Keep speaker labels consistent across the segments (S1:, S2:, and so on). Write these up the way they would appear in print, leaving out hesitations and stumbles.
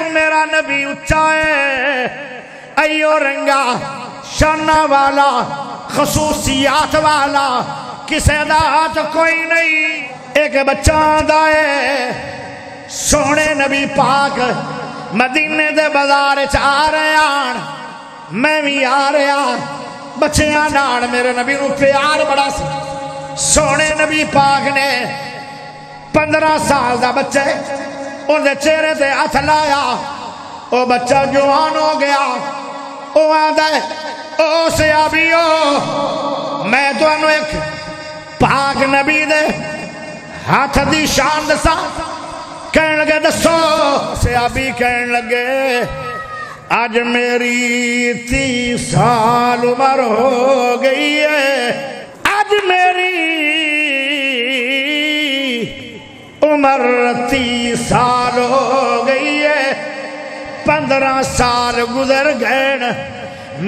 S1: تو میرا نبی اچھا ہے، ایو رنگا شانہ والا خصوصیات والا کسے دات کوئی نہیں۔ ایک بچہ آدھا ہے سونے نبی پاک مدینے دے بازار آ رہے آن، میں بھی آ رہا بچیاں نال میرے نبی نو پیار بڑا سی۔ سونے نبی پاک نے 15 سال دا بچے ان دے چہرے تے ہاتھ لایا، او بچہ جوان ہو گیا۔ او آدھا ہے او صحابیو میں تو انو ایک پاک نبی دے ہاتھ دی شان دسا۔ کہنے لگے دسو؟ صحابی کہنے لگے آج میری 30 سال عمر ہو گئی ہے، آج میری عمر 30 سال ہو گئی ہے، 15 سال گزر گئے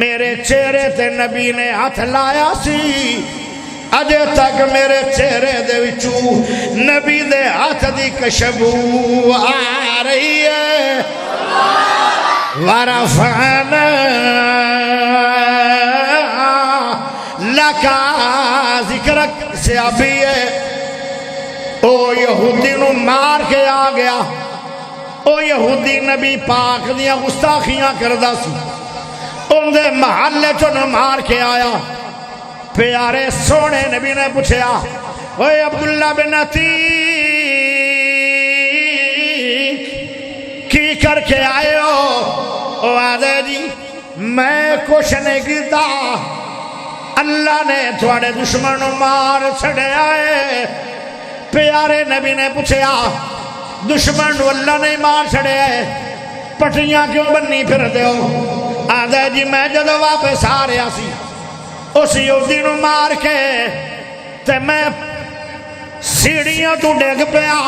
S1: میرے چہرے تے نبی نے ہاتھ لایا سی، اجے تک میرے چہرے دے وچوں نبی دے ہاتھ دی خوشبو آ رہی ہے۔ ورفعنا لکا ذکرک صحابی ہے، او یہودی نو مار کے آ گیا۔ او یہودی نبی پاک دیاں گستاخیاں کردہ سی، ان دے محلے چون مار کے آیا۔ پیارے سونے نبی نے پوچھیا اوے عبداللہ بن عتیق کی کر کے آئے ہو؟ او آدھے جی میں کچھ نہیں کیتا، اللہ نے تھوڑے دشمنوں مار چھڑے آئے۔ پیارے نبی نے پوچھیا دشمن اللہ نے مار چھڑے آئے، پٹیاں کیوں بننی پھر دے ہو؟ آدھے جی میں جدو واپس آ رہا سی اس یہودی نو مار کے تے میں سیڑھیاں تو ڈگ پیا،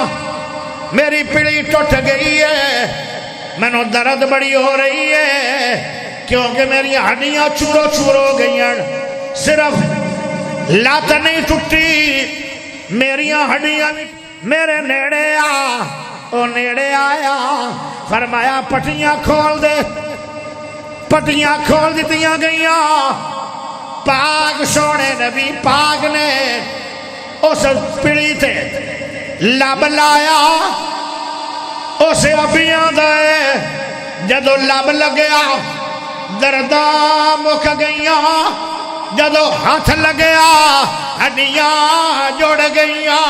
S1: میری پڑی ٹوٹ گئی ہے، میں نو درد بڑی ہو رہی ہے کیونکہ میری ہڈیاں چورو چور ہو گئی ہیں، صرف لات نہیں ٹوٹی میری ہڈیاں میرے نیڑے آ۔ او نیڑے آیا، فرمایا پٹیاں کھول دے، پٹیاں کھول دیتیاں گئیاں۔ پاک سونے نبی پاک نے اس پڑی تے لب لایا، اسے ابیاں دے جدو لب لگیا درداں مک گئیاں، جدو ہاتھ لگیا ہڈیاں جوڑ گئیاں۔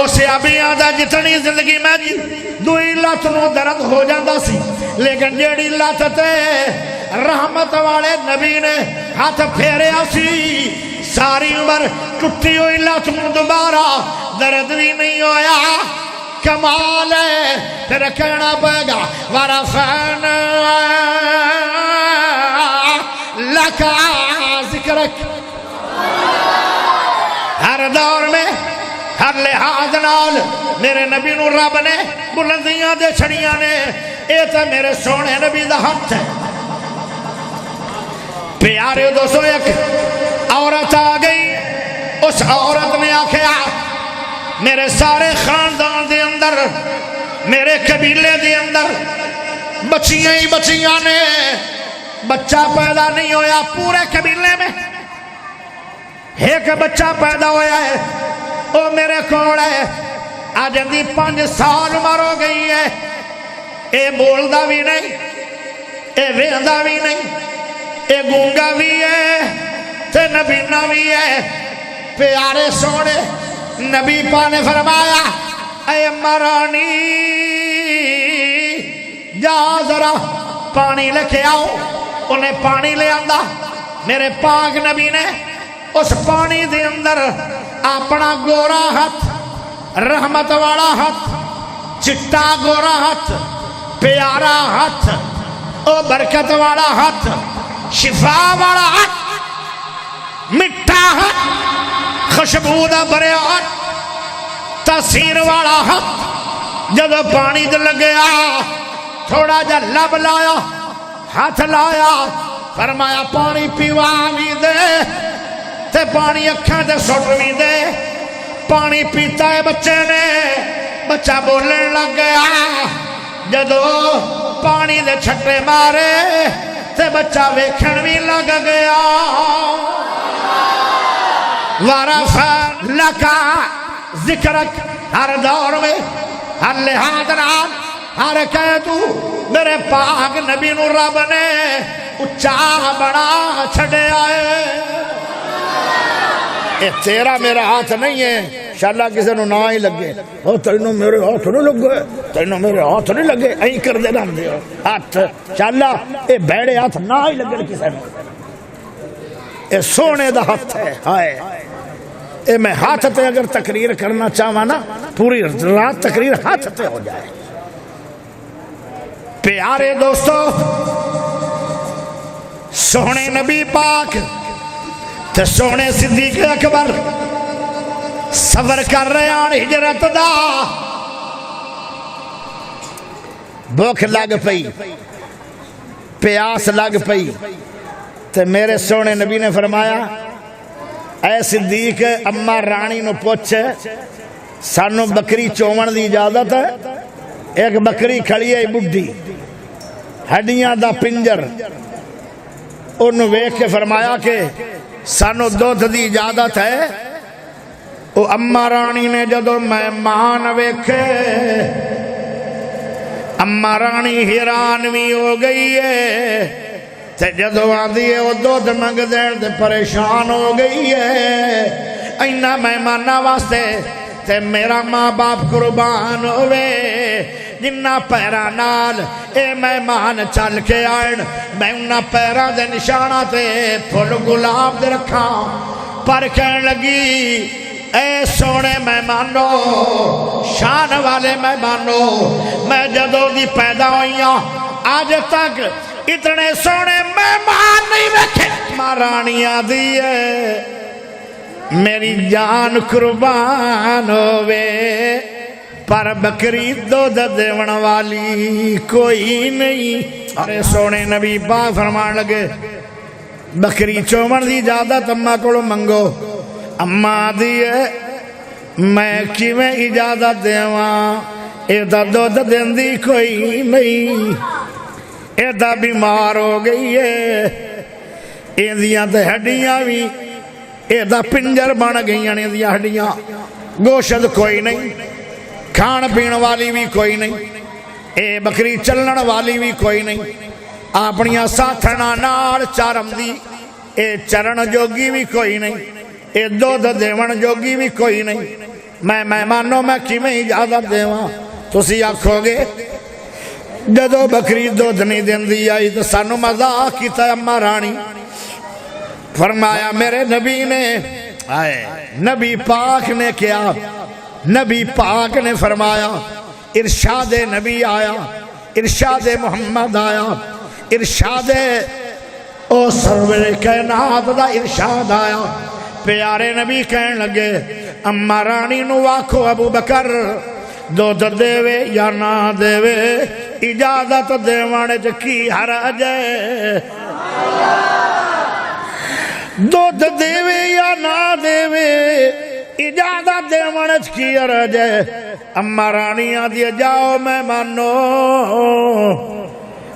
S1: اسے ابیاں دا جتنی زندگی میں دوئی لات نو درد ہو جاندہ سی، لیکن جیڑی لات تے رحمت والے نبی نے ہاتھ پھیرے سی، ساری عمر ٹوٹی ہوئی لات نو دوبارہ درد بھی نہیں ہویا۔ کمال ہے پھر کہنا پڑے گا ورفعنا لکا ذکرک۔ ہر دور میں ہر لحاظ نال میرے نبی نو رب نے بلندیاں دے چھڑیاں نے، اے تے میرے سونے نبی دا ہاتھ ہے۔ پیارے دوستو ایک عورت آ گئی، اس عورت نے آکھیا میرے سارے خاندان دے اندر میرے قبیلے دے اندر بچیاں ہی بچیاں نے، بچہ پیدا نہیں ہویا پورے قبیلے میں، ایک بچہ پیدا ہویا ہے او میرے کوڑ ہے، آج اندھی 5 سال عمر ہو گئی ہے، اے بولدا بھی نہیں، اے ویندا بھی نہیں، اے گونگا بھی ہے تے نبینا بھی ہے۔ پیارے سونے نبی پاک نے فرمایا اے مرانی جا ذرا پانی لے کے آؤ، انہیں پانی لے آندا۔ میرے پاک نبی نے اس پانی دے اندر اپنا گورا ہاتھ، رحمت والا ہاتھ، چٹا گورا ہاتھ، پیارا ہاتھ، او برکت والا ہاتھ، شفا والا ہاتھ، مٹھا ہاتھ، خوشبودہ بھرے ہاتھ، تاثیر والا ہاتھ، جب پانی دے لگیا تھوڑا جا لب لایا، ہاتھ لایا، فرمایا پانی پیوا بھی دے تے پانی اکھاں تے سٹ بھی دے۔ پانی پیتا ہے بچے نے، بچہ بولن لگ گیا جدو پانی دے چھٹے مارے تے بچہ ویکھن بھی لگ گیا ورفع لکا ذکرک ہر دور میں ہر لحاظ نام ہر کہتو میرے پاک نبی نو رب نے اچھا بڑا چھڑے آئے اے تیرا میرا ہاتھ نہیں ہے انشاءاللہ کسی نو نہ ہی لگے تینوں میرے ہاتھ نہیں لگے تینوں میرے ہاتھ نہیں لگے این کر دے نام دے ہاتھ انشاءاللہ اے بیڑے ہاتھ نہ ہی لگے کسی نو اے سونے دا ہاتھ ہے ہائے اے میں ہاتھ تے اگر تقریر کرنا چاہواں نا پوری رات تقریر ہاتھ تے ہو جائے پیارے دوستو سونے نبی پاک تے سونے صدیق اکبر سفر کر رہے ہیں ہجرت دا بھوک لگ پئی پیاس لگ پئی تے میرے سونے نبی نے فرمایا اے صدیق اما رانی نو پوچھ سانو بکری چومن دی اجازت ہے ایک بکری کھڑی ہے بڈھی ہڈیاں دا پنجر انہوں ویکھ کے فرمایا کہ سانو دودھ دی اجازت ہے او اما رانی نے جدو مہمان ویکھے اما رانی حیران بھی ہو گئی ہے تے جدو آدھی ہے وہ دودھ منگ دین تے پریشان ہو گئی ہے اینا مہمانہ واسطے تے میرا ماں باپ قربان ہوئے جنہ پیرا نال اے مہمان چل کے آئن میں انہ پیرا دے نشانہ تے پھول گلاب دے رکھا پر کہنے لگی اے سونے مہمانو شان والے مہمانو میں جدو دی پیدا ہوئیاں آج تک اتنے سونے مہمان نہیں رکھے مہارانیاں دیئے میری جان قربان ہوئے پر بکری دودھ دیون والی کوئی نہیں ارے سونے نبی پاک فرمان لگے بکری چومن دی اجازت اماں کو منگو اماں دیئے میں کیویں اجازت دیواں اے دا دودھ دین دی کوئی نہیں اے دا بیمار ہو گئی ہے اے دیاں تے ہڈیاں بھی اے دا پنجر بن گئی ہیں اے دیاں ہڈیاں گوشت کوئی نہیں کھان پین والی بھی کوئی نہیں اے بکری چلن والی بھی کوئی نہیں اپنیاں ساتھنا نال چارم دی اے چرن جوگی بھی کوئی نہیں اے دودھ دیون جوگی بھی کوئی نہیں میں مہمانوں میں کیویں اجازت دیواں تسی آکھو گے جدو بکری دودھ نہیں دیندی آئی تو سانو مزاق کیتا اما رانی فرمایا میرے نبی نے نبی پاک نے کیا نبی پاک نے فرمایا ارشاد نبی آیا ارشاد محمد آیا ارشاد او سرور کائنات دا ارشاد آیا پیارے نبی کہن لگے اما رانی نو آکھو ابو بکر دودھ دیوے یا نہ دیوے اجازت دیوانے کی حرج ہے دودھ دیوے یا نہ دیوے اجازت دیوانے کی حرج ہے اما رانیاں دیا جاؤ میں مانو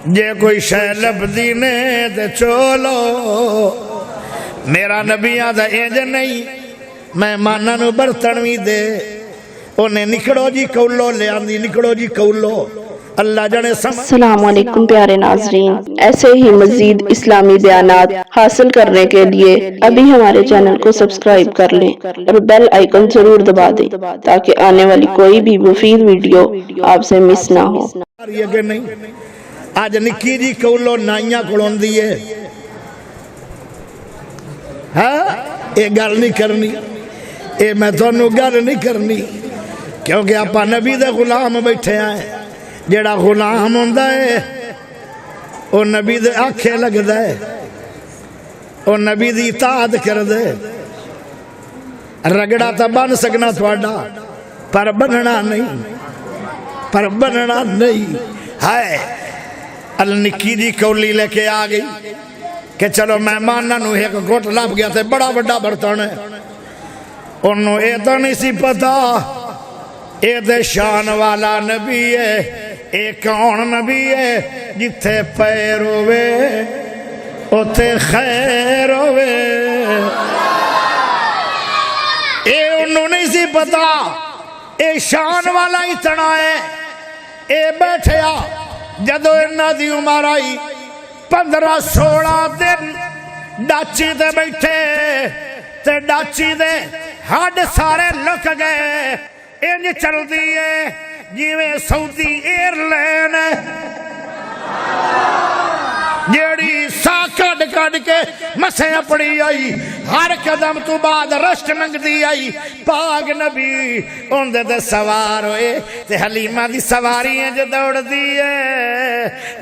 S1: جے کوئی شے لب دینے دے چولو میرا نبیاں دا اینج نہیں میں مانا نو برتنوی دے انہیں نکڑو جی کولو لے آندی نکڑو جی کولو اللہ جانے
S2: السلام علیکم پیارے ناظرین ایسے ہی مزید اسلامی بیانات حاصل کرنے کے لیے ابھی ہمارے چینل کو سبسکرائب کر لیں اور بیل آئیکن ضرور دبا دیں تاکہ آنے والی کوئی بھی مفید ویڈیو آپ سے مس نہ ہو
S1: آج نکی جی کولو نائیاں کڑون دیئے ہاں اے گل نہیں کرنی اے میں تو انہوں گل نہیں کرنی کیونکہ آپا نبی دے غلام بیٹھے آئے جیڑا غلام ہوندہ ہے وہ نبی دے آنکھیں لگ دے وہ نبی دی اطاعت کر دے رگڑا تا بن سکنا تھوڑا پر بننا نہیں ہائے النکی دی کولی لے کے آگئی کہ چلو مہمانہ نو ایک گھوٹ لاب گیا تھے بڑا بڑا برتن ہے انہوں اے تو نہیں سی پتا اے دے شان والا نبی ہے، اے کون نبی ہے؟ جتھے پیر ہوئے اوتھے خیر ہوئے۔ اے انہوں نہیں سی پتا اے شان والا اتنا ہے۔ اے بیٹھیا جدو انہاں دی عمر آئی 15-16 دن ڈاچی دے بیٹھے تے ڈاچی دے ہڈ سارے لک گئے۔ انج چل دیئے جیویں سعودی ایئر لائن جیڑی سا کڈ کڈ کے مسیں اپڑی آئی، ہر قدم تو بعد رشت منگ دی آئی۔ پاک نبی اندے دے سوار ہوئے تے حلیمہ دی سواریاں جو دوڑ دیئے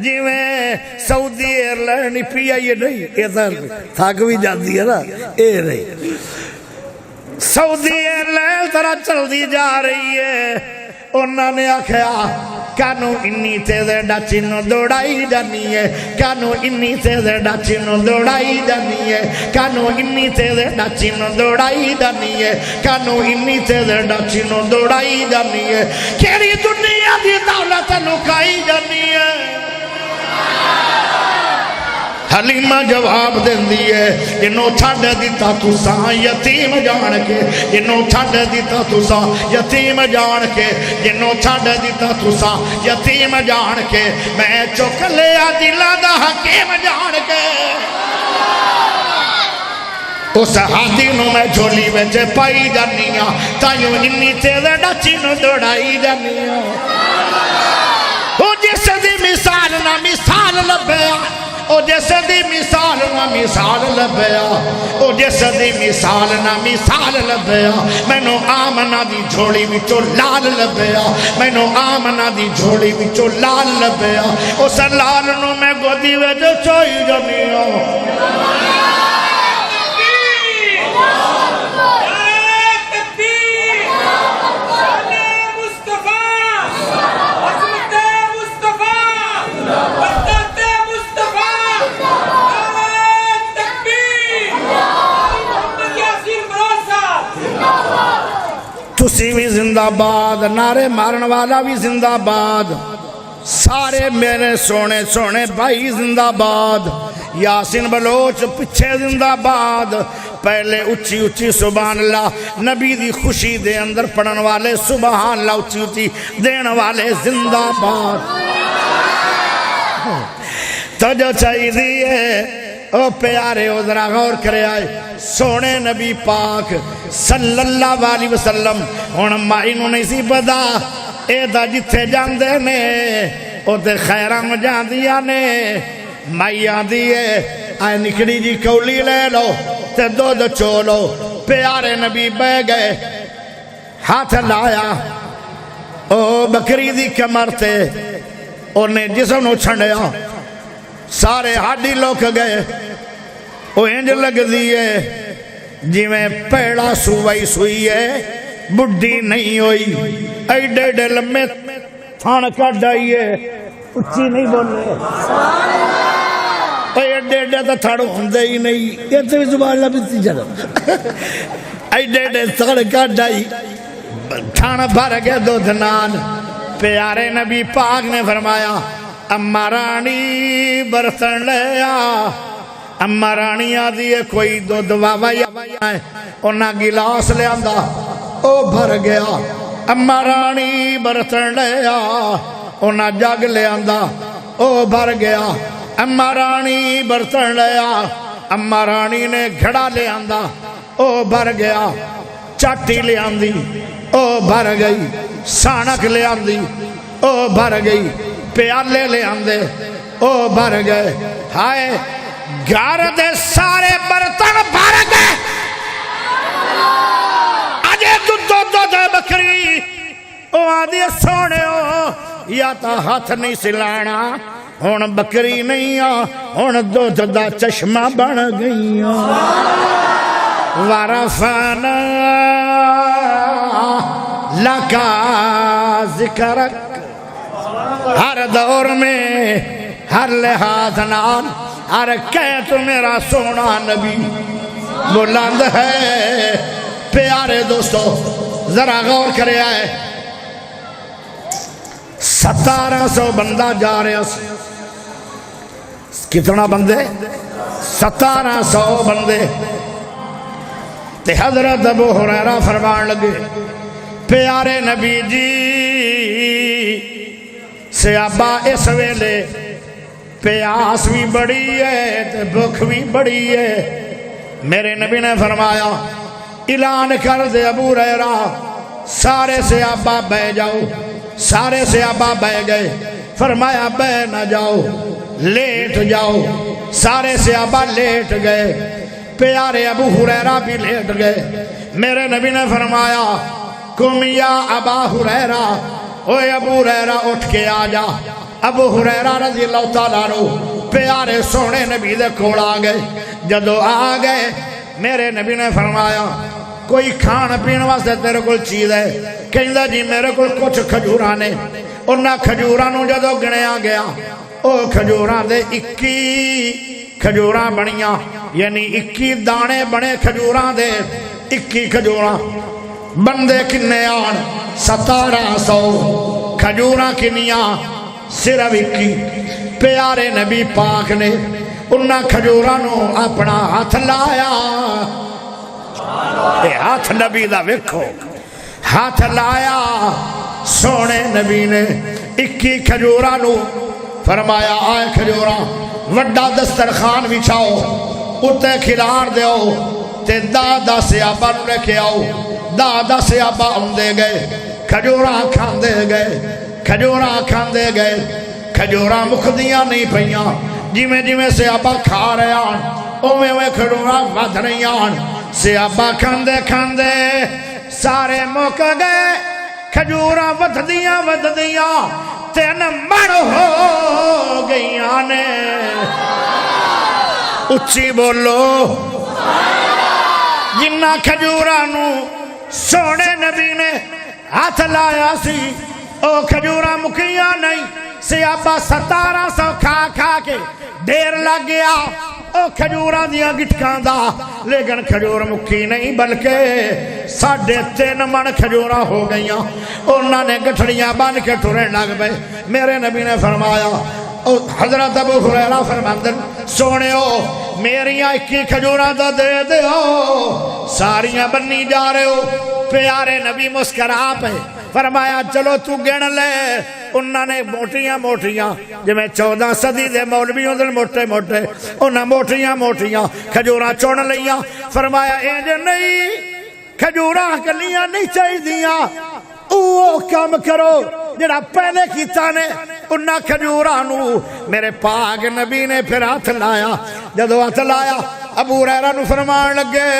S1: جیویں سعودی ایئر لائن پی آئی نہیں، ادھر تھک بھی جاتی ہے نا، اے نہیں سعودی ایئر لائن طرح چل دی جا رہی ہے۔ انہوں نے آکھیا کانو انی تیزے ڈاچی نو دوڑائی جانی ہے، کانو انی تیزے ڈاچی نو دوڑائی جانی ہے، کانو انی تیزے ڈاچی نو دوڑائی جانی ہے، کانو انی تیزے ڈاچی نو دوڑائی جانی ہے، کیڑی دنیا دی دولت لکائی جانی ہے۔ حلیمہ جواب دین دیئے انہوں چھڑ دیتا تساں یتیم جان کے، انہوں چھڑ دیتا تساں یتیم جان کے، انہوں چھڑ دیتا تساں یتیم جان کے، میں چک لیا دلہ دا حکیم جان کے۔ اس حادی نو میں جھولی وچ پائی جانیاں تائیوں انی تیزے ڈاچی نو دوڑائی جانیاں۔ او جس دی مثال نہ مثال لبیا، او جیسے دی مثال نہ مثال لبیا، او جیسے دی مثال نہ مثال لبیا، میں نو آمنہ دی جھوڑی وچوں لال لبیا، میں نو آمنہ دی جھوڑی وچوں لال لبیا، اس لال نو میں گودی وچ چوئی جانیاں۔ تسی بھی زندہ باد، نعرے مارن والا بھی زندہ باد، سارے میرے سونے سونے بھائی زندہ باد، یاسین بلوچ پچھے زندہ باد، پہلے اچھی اچھی سبحان اللہ نبی دی خوشی دے اندر پڑھن والے سبحان اللہ اچھی اچھی دین والے زندہ باد۔ تو جو چاہی دیئے او پیارے او ذرا غور کرے آئے سونے نبی پاک صلی اللہ علیہ وسلم ہون مائی نو نہیں سی پتا اے دا جتھے جان دے نے او تے خیرام جان دیا نے مائی آن دیئے آئے نکڑی جی کولی لے لو تے دودھ چولو پیارے نبی بے گئے ہاتھ لایا او بکری دی کمر تے انہیں جسم چھنڈیا سارے ہاڈی لوک گئے او انج لگ دیئے جی میں پیڑا سوئی سوئی ہے بڑھی نہیں ہوئی ایڈے ڈے لمے تھان کا ڈائیے اچھی نہیں بولے ایڈے ڈے تا تھاڑو ہندے ہی نہیں یہ تو زبان اللہ بیتی جانا ایڈے ڈے تھان کا ڈائی تھان بھر گئے دو دھنان پیارے نبی پاک نے فرمایا اماں رانی برسن لیا اماں رانی آدھیے کوئی دو دواوا یا انہاں گلاس لے آندہ او بھر گیا اماں رانی برسن لیا انہاں جگ لے آندہ او بھر گیا اماں رانی برسن لیا اماں رانی نے گھڑا لے آندہ او بھر گیا چاٹی لے آندی او بھر گئی سانک لے آندی او بھر گئی پیالے لے آندے او بھر گئے ہائے گھر دے سارے برتن بھر گئے آجے دو دے بکری او آدھی سونے ہو یا تا ہاتھ نہیں سلانا ہون بکری نہیں ہون دودھ دا چشمہ بن گئی ورفانا لکا ذکرک ہر دور میں ہر لحاظ نال ہر کہت میرا سونا نبی بلند ہے پیارے دوستو ذرا غور کرے آئے 1700 بندہ جا رہا سی. کتنا بندے؟ 1700 بندے. تے حضرت ابو ہریرہ فرمان لگے پیارے نبی جی صحابہ اس ویلے پیاس بھی بڑی ہے تے بھوک بھی بڑی ہے. میرے نبی نے فرمایا اعلان کر دے ابو ہریرہ سارے صحابہ بہ جاؤ. سارے صحابہ بہ گئے. فرمایا بہ نہ جاؤ لیٹ جاؤ. سارے صحابہ لیٹ گئے. پیارے ابو ہریرہ بھی لیٹ گئے. میرے نبی نے فرمایا قم یا ابا ہریرہ اوے ابو ہریرہ اٹھ کے آ جا. ابو ہریرہ رضی اللہ تعالیٰ عنہ پیارے سونے نبی دے کول آ گئے. جدو آ گئے میرے نبی نے فرمایا کوئی کھان پین واسطے تیرے کول چیز ہے؟ کہندا جی میرے کول کچھ کھجوراں نے. انہاں کھجوراں نو جدو گنیا گیا او کھجوراں دے 21 کھجوراں بنیاں یعنی 21 دانے بنے کھجوراں دے. 21 کھجوراں. بندے کنے آن 1700. کھجوراں کنیاں صرف 21. پیارے نبی پاک نے انہاں کھجوراں نو اپنا ہاتھ لایا. اے ہاتھ نبی دا ویکھو. ہاتھ لایا سونے نبی نے 21 کھجوراں نو. فرمایا آئے کھجوراں وڈا دسترخوان بچھاؤ اتے کھلار دیو تے دادا صحابہ نو لے کے آؤ. دادا صحابہ آندے گئے کھجوراں کھاندے گئے. کھجوراں کھاندے گئے. کھجوراں مکدیاں نہیں پئیاں. جویں جویں صحابہ کھا رہے آن اوویں اوویں کھجوراں ود رہی آن. صحابہ کھاندے کھاندے سارے مک گئے. کھجوراں وددیاں وددیاں 3 من ہو گئیاں نے. اچھی بولو. جنہ کھجوراں نو سونے نبی نے ہاتھ لایا سی او کھجوراں مکیاں نہیں. صحابہ 1700 کھا کھا کے ڈھیر لگ گیا او کھجوراں دیاں گٹکاں دا. لیکن کھجور مکی نہیں بلکہ 3.5 من کھجوراں ہو گئیاں. انہاں نے گٹھڑیاں بن کے ٹرن لگ پئے. میرے نبی نے فرمایا حضرت ابو ہریرہ فرماندے سونےو میریاں 21 کھجوراں دا دے دیو. ساریاں بنی جا رہے ہو. پیارے نبی مسکرا پے. فرمایا چلو تو گن لے. انہاں نے موٹیاں موٹیاں جویں 14 صدی دے مولوی ہوندے موٹے موٹے انہاں موٹیاں موٹیاں کھجوراں چن لئیاں. فرمایا انج نہیں کھجوراں کلیاں نہیں چاہیدیاں. او کام کرو جڑا پہلے کیتا نے. انہاں کھجوراں نو میرے پاک نبی نے پھر ہاتھ لایا. جدو ہاتھ لایا ابو ہریرہ نو فرمان لگے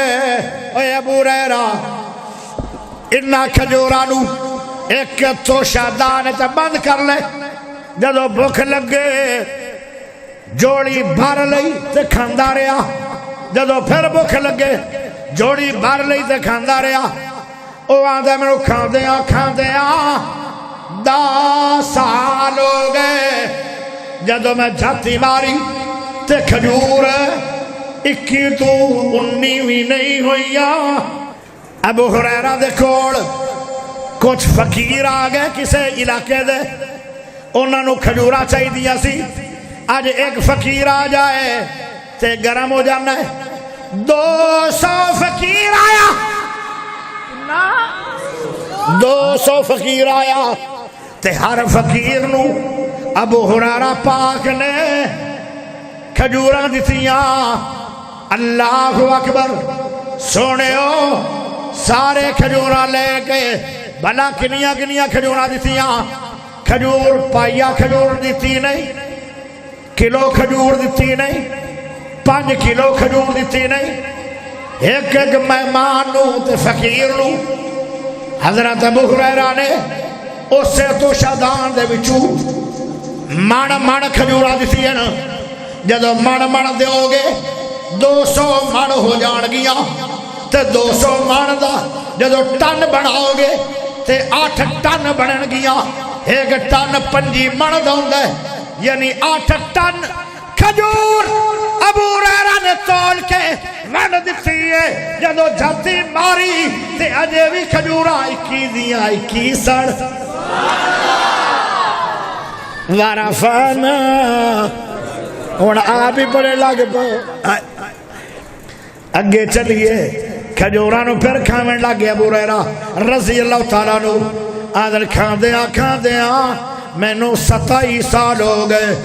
S1: اے ابو ہریرہ انہاں کھجوراں نو ایک توشہ دان چا بند کر لے. جدو بھوک لگے جوڑی بھر لئی تے کھاندا رہیا. جدو پھر بھوک لگے جوڑی بھر لئی تے کھاندا رہیا. او آندے مینوں کھاندیاں کھاندیاں 10 سال ہو گئے. جدو میں جھاتی ماری تے کھجور 21 تو 19 بھی نہیں ہوئیاں. ابو ہریرہ دے کول کچھ فقیر آ گئے کسے علاقے دے. انہاں نو کھجوراں چاہی دیا سی. آج ایک فقیر آ جائے تے گرم ہو جانا ہے. 200 فقیر آیا. 200 فقیر آیا تے ہر فقیر نو ابو ہریرہ پاک نے کھجوراں دتیاں. اللہ اکبر. سونےو سارے کھجوراں لے کے بھلا کنیاں کنیاں کھجوراں دتیاں. کھجور پائیا کھجور دیتی نہیں. کلو کھجور دیتی نہیں. 5 کلو کھجور دیتی نہیں. ایک ایک مہمان نو تے فقیر نو حضرت ابو ہریرہ نے اسے تو شادان دے وچوں من من کھجوراں دیتی ہیں. جدو من من دیو گے 200 من ہو جان گیاں تے 200 من دا جدو ٹن بناؤ گے تے 8 ٹن بنن گیاں. 1 ٹن 5 من دا ہوندا ہے یعنی 8 ٹن کھجور ابو ہریرہ نے تول کے ون دتی ہے. جدو جھاتی ماری تے اجے بھی کھجوراں 21 دیاں 21 سن. ورفعنا ہن آپ ہی بڑے لگ پو اگے چلیے کھجوراں نو پھر کھاون لگ گیا ابو ہریرہ رضی اللہ تعالیٰ نو آدھر کھاندیاں مینوں 27 سال ہو گئے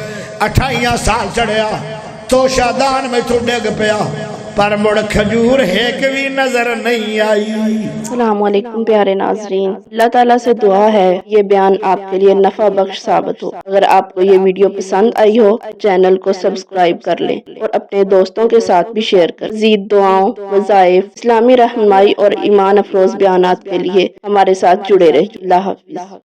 S1: 28 سال چڑھیا تو شادان میں تو ڈگ پیا پر مڑ کھجور ایک بھی نظر نہیں آئی۔
S2: السلام علیکم پیارے ناظرین، اللہ تعالیٰ سے دعا ہے یہ بیان آپ کے لیے نفع بخش ثابت ہو۔ اگر آپ کو یہ ویڈیو پسند آئی ہو چینل کو سبسکرائب کر لیں اور اپنے دوستوں کے ساتھ بھی شیئر کر۔ مزید دعاؤں، وظائف، اسلامی رہنمائی اور ایمان افروز بیانات کے لیے ہمارے ساتھ جڑے رہیں۔ اللہ حافظ۔